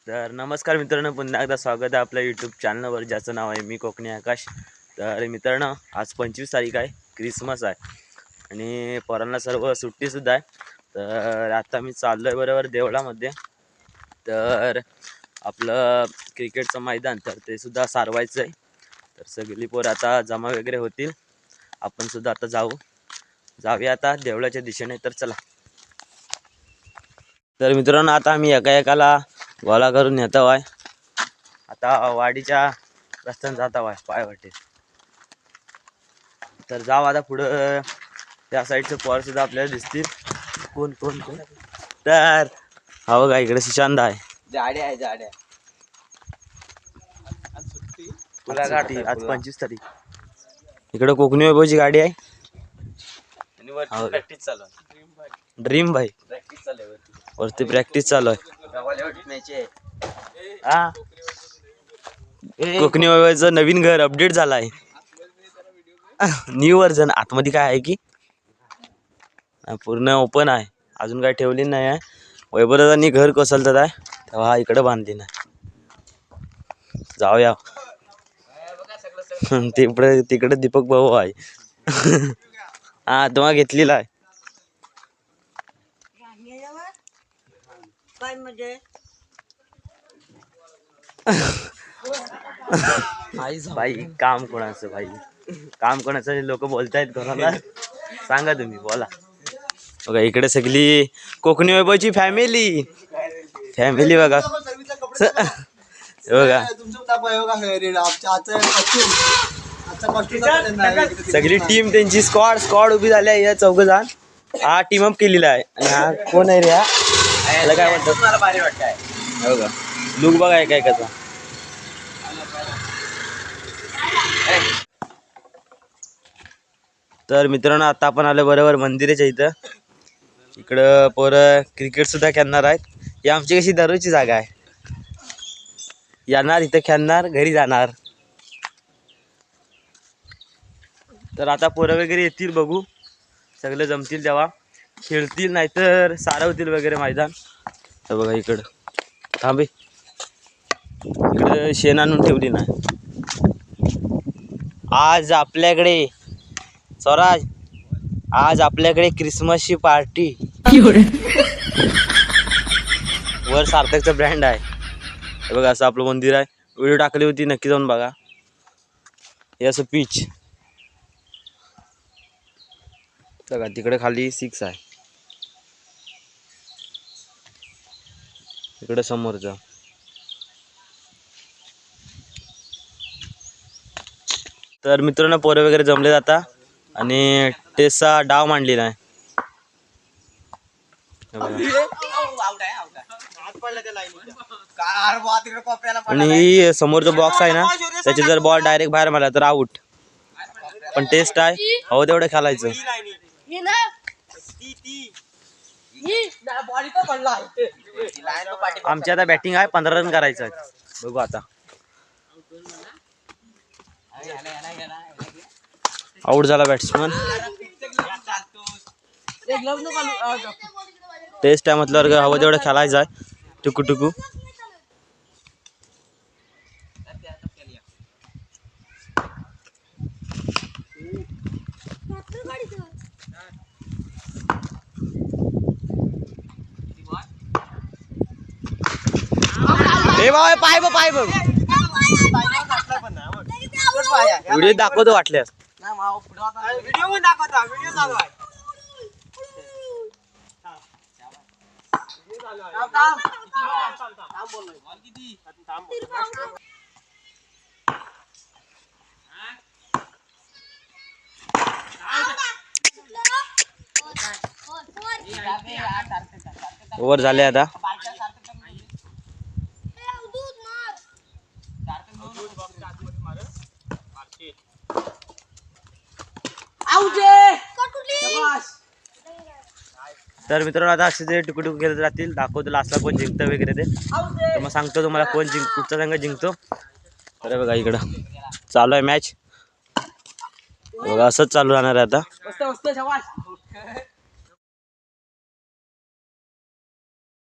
तर नमस्कार मित्रांनो, पुन्हा एकदा स्वागत आहे आपल्या यूट्यूब चॅनलवर, ज्याचं नाव आहे मी कोकणी आकाश. तर मित्रांनो, आज 25 तारीख आहे, क्रिसमस आहे आणि पोरांना सर्व सुट्टीसुद्धा आहे. तर आता मी चाललो आहे बरोबर देवळामध्ये. तर आपलं क्रिकेटचं मैदान तर ते सुद्धा सारवायचं आहे. तर सगळी पोरं आता जमा वगैरे होतील, आपण सुद्धा आता जाऊया आता देवळाच्या दिशेने. तर चला. तर मित्रांनो, आता आम्ही एका गोळा करून येतो आहे. आता वाडीच्या रस्त्याने जाता आहे पायवाटे. तर जाऊ आता पुढं. त्या साईडचे पोर सुद्धा आपल्याला दिसतील. कोण कोण कोण तर हा बघा, इकडे सुशांत आहे. जाड्या आहे जाड्या. आज 25 तारीख. इकडे कोकणी वैभवची गाडी आहे. प्रॅक्टिस चालू आहे. ड्रीम बाईक प्रॅक्टिस चालू आहे वरती प्रॅक्टिस चालू आहे. हा, कोकणी वैभवचं नवीन घर अपडेट झालं आहे. New version. आतमध्ये काय आहे की पूर्ण ओपन आहे, अजून काय ठेवली नाही आहे. वैभवदादांनी घर कोसलतात आहे तेव्हा इकडे बांधली नाही. जाऊया. तिकडे दीपक भाऊ आहे. हा, तुम्हाला घेतलेला आहे. भाई काम कोणाचं, भाई काम कोणाचं, लोक बोलतायत कोणाला सांगा, तुम्ही बोला. बघा इकडे सगळी कोकणी वैभवची फॅमिली बघा. बघा सगळी टीम, त्यांची स्क्वॉड उभी झाली आहे. या 4 जण हा टीम अप केलेला आहे. आणि हा कोण आहे रे? याला काय म्हणतात? मला भारी वाटतंय. बघा लुक बघा काय कसा. तर मित्रांनो, आता आपण आलो बरोबर मंदिराच्या इथं. इकडं पोरं क्रिकेट सुद्धा खेळणार आहेत. ही आमची कशी दररोजची जागा आहे. येणार इथं खेळणार, घरी जाणार. तर आता पोरं वगैरे येतील, बघू सगळे जमतील तेव्हा खेळतील, नाहीतर सारवतील वगैरे मैदान. तर बघा इकडं थांबे, इकडं शेण आणून ठेवली नाही. आज आपल्याकडे स्वराज, आज आपल्याकडे क्रिसमसची पार्टी. वर सार्थकचा ब्रँड आहे. हे बघा असं आपलं मंदिर आहे. व्हिडिओ टाकली होती, नक्की जाऊन बघा. हे असं पीच बघा, तिकडे खाली 6 आहे, इकडे समोरचा. तर मित्रांनो, पोरं वगैरे जमले जाता आणि टेसचा डाव मांडलेला आहे. आणि समोरचा बॉक्स आहे ना, त्याचे जर बॉल डायरेक्ट बाहेर मारला तर आउट. पण टेस्ट आहे, हो तेवढं खेळायचं. आमची आता बॅटिंग आहे, 15 रन करायचं आहे. बघू आता. आउट झाला बॅट्समन. टेस्ट आहे म्हटल्यावर हवं तेवढं खेळायचं आहे. टुकू पाय बघ, व्हिडिओ दाखवतो वाटल्यास. व्हिडिओ दाखवता, व्हिडिओ चालू आहे. ओव्हर झाले आता. तर मित्रांनो, आता असे जे टुकू खेळत राहतील, दाखवतो लास्टला कोण जिंकतं वगैरे ते. तर मग सांगतो तुम्हाला कोण कुठचा संघ जिंकतो. तर बघा इकडं चालू आहे मॅच. बघा असंच चालू राहणार आहे आता.